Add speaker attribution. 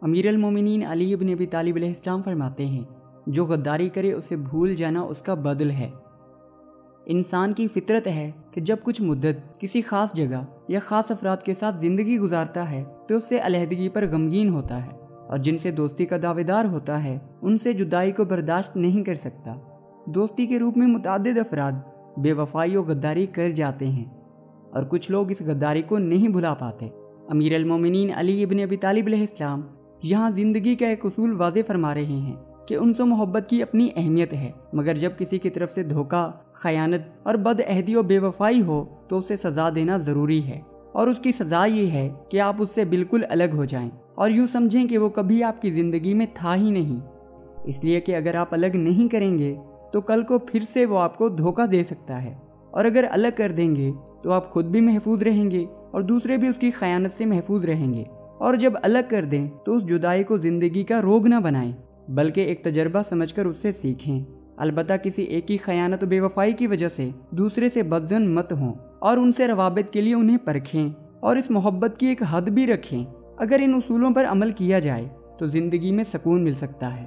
Speaker 1: امیر المومنین علی ابن ابی طالب علیہ السلام فرماتے ہیں جو غداری کرے اسے بھول جانا اس کا بدل ہے۔ انسان کی فطرت ہے کہ جب کچھ مدت کسی خاص جگہ یا خاص افراد کے ساتھ زندگی گزارتا ہے تو اس سے علیحدگی پر غمگین ہوتا ہے، اور جن سے دوستی کا دعوے دار ہوتا ہے ان سے جدائی کو برداشت نہیں کر سکتا۔ دوستی کے روپ میں متعدد افراد بے وفائی و غداری کر جاتے ہیں، اور کچھ لوگ اس غداری کو نہیں بھلا پاتے۔ امیر المومنین علی ابن ابی طالب علیہ السلام یہاں زندگی کا ایک اصول واضح فرما رہے ہیں کہ ان سے محبت کی اپنی اہمیت ہے، مگر جب کسی کی طرف سے دھوکہ، خیانت اور بد عہدی و بے وفائی ہو تو اسے سزا دینا ضروری ہے، اور اس کی سزا یہ ہے کہ آپ اس سے بالکل الگ ہو جائیں اور یوں سمجھیں کہ وہ کبھی آپ کی زندگی میں تھا ہی نہیں، اس لیے کہ اگر آپ الگ نہیں کریں گے تو کل کو پھر سے وہ آپ کو دھوکہ دے سکتا ہے، اور اگر الگ کر دیں گے تو آپ خود بھی محفوظ رہیں گے اور دوسرے بھی اس کی خیانت سے محفوظ رہیں گے۔ اور جب الگ کر دیں تو اس جدائی کو زندگی کا روگ نہ بنائیں، بلکہ ایک تجربہ سمجھ کر اس سے سیکھیں۔ البتہ کسی ایک کی خیانت و بے وفائی کی وجہ سے دوسرے سے بدظن مت ہوں، اور ان سے روابط کے لیے انہیں پرکھیں اور اس محبت کی ایک حد بھی رکھیں۔ اگر ان اصولوں پر عمل کیا جائے تو زندگی میں سکون مل سکتا ہے۔